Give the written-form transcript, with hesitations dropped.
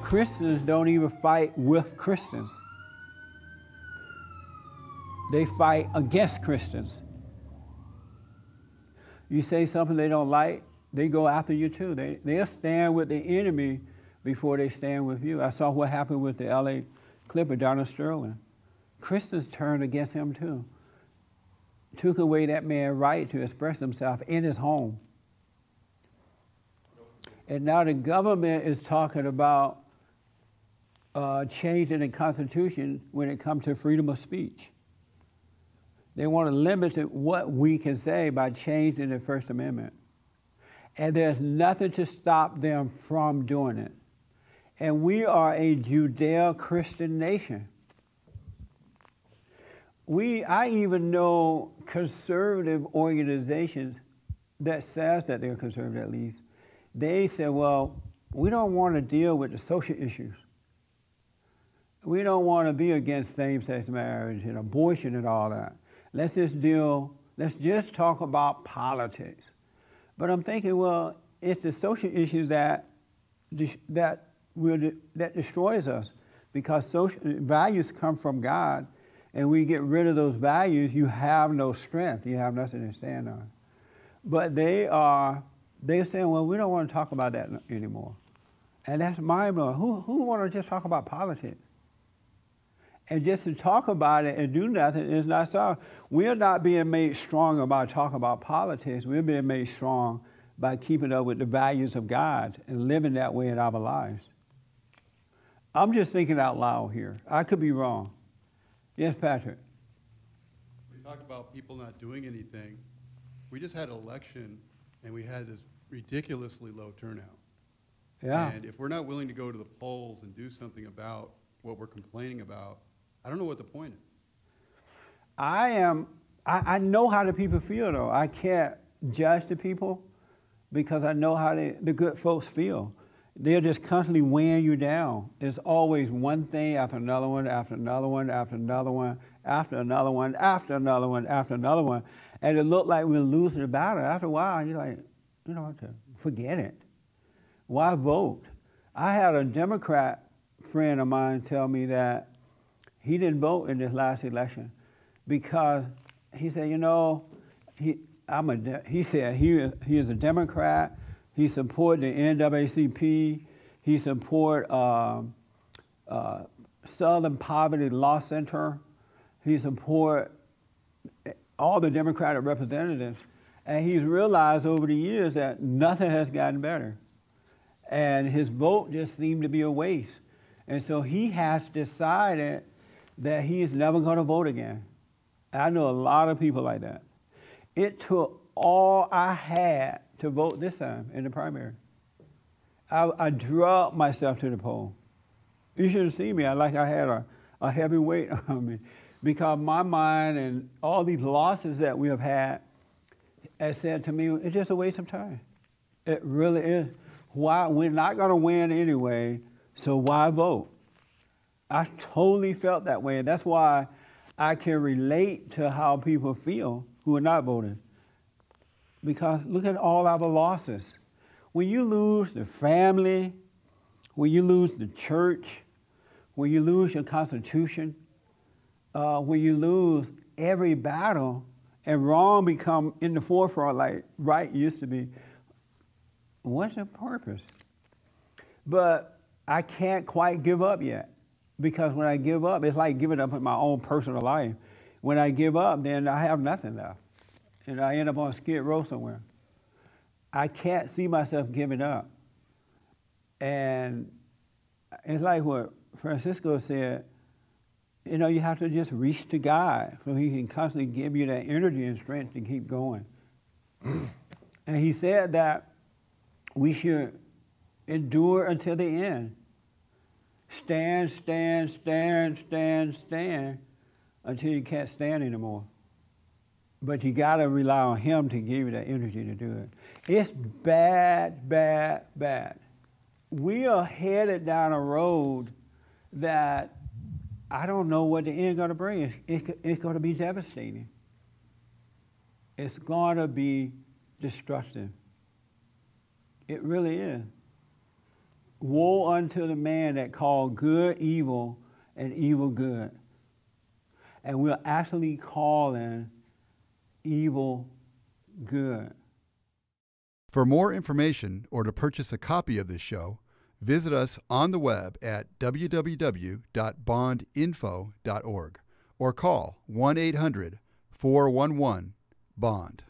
Christians don't even fight with Christians. They fight against Christians. You say something they don't like, they go after you too. They'll stand with the enemy before they stand with you. I saw what happened with the LA Clipper, Donald Sterling. Christians turned against him too. Took away that man's right to express himself in his home. And now the government is talking about changing the Constitution when it comes to freedom of speech. They want to limit what we can say by changing the First Amendment. And there's nothing to stop them from doing it. And we are a Judeo-Christian nation. I even know conservative organizations that says that they're conservative at least. They say, well, we don't want to deal with the social issues. We don't want to be against same-sex marriage and abortion and all that. Let's just talk about politics. But I'm thinking, well, it's the social issues that destroys us, because social values come from God, and we get rid of those values, you have no strength, you have nothing to stand on. But they're saying, well, we don't want to talk about that anymore. And that's mind-blowing. Who want to just talk about politics? And just to talk about it and do nothing is not so. We're not being made strong by talking about politics. We're being made strong by keeping up with the values of God and living that way in our lives. I'm just thinking out loud here. I could be wrong. Yes, Patrick? We talk about people not doing anything. We just had an election, and we had this ridiculously low turnout. Yeah. And if we're not willing to go to the polls and do something about what we're complaining about, I don't know what the point is. I know how the people feel, though. I can't judge the people because I know how the good folks feel. They're just constantly weighing you down. It's always one thing after another one, after another one, after another one, after another one, after another one, after another one. And it looked like we're losing the battle. After a while, you're like, you know what, forget it. Why vote? I had a Democrat friend of mine tell me that he didn't vote in this last election because he said, you know, he said he is a Democrat. He supported the NAACP. He supported Southern Poverty Law Center. He supported all the Democratic representatives. And he's realized over the years that nothing has gotten better. And his vote just seemed to be a waste. And so he has decided that he's never going to vote again. I know a lot of people like that. It took all I had to vote this time in the primary. I drugged myself to the poll. You should have seen me. I had a heavy weight on me because my mind and all these losses that we have had has said to me, it's just a waste of time. It really is. Why? We're not going to win anyway, so why vote? I totally felt that way, and that's why I can relate to how people feel who are not voting. Because look at all our losses. When you lose the family, when you lose the church, when you lose your Constitution, when you lose every battle, and wrong become in the forefront like right used to be, what's the purpose? But I can't quite give up yet. Because when I give up, it's like giving up in my own personal life. When I give up, then I have nothing left. And I end up on Skid Row somewhere. I can't see myself giving up. And it's like what Francisco said, you know, you have to just reach to God so he can constantly give you that energy and strength to keep going. And he said that we should endure until the end. Stand, stand, stand, stand, stand until you can't stand anymore. But you got to rely on him to give you that energy to do it. It's bad, bad, bad. We are headed down a road that I don't know what the end going to bring. It's going to be devastating. It's going to be destructive. It really is. woe unto the man that called good evil and evil good. And we're actually calling evil good. For more information or to purchase a copy of this show, visit us on the web at www.bondinfo.org or call 1-800-411-BOND.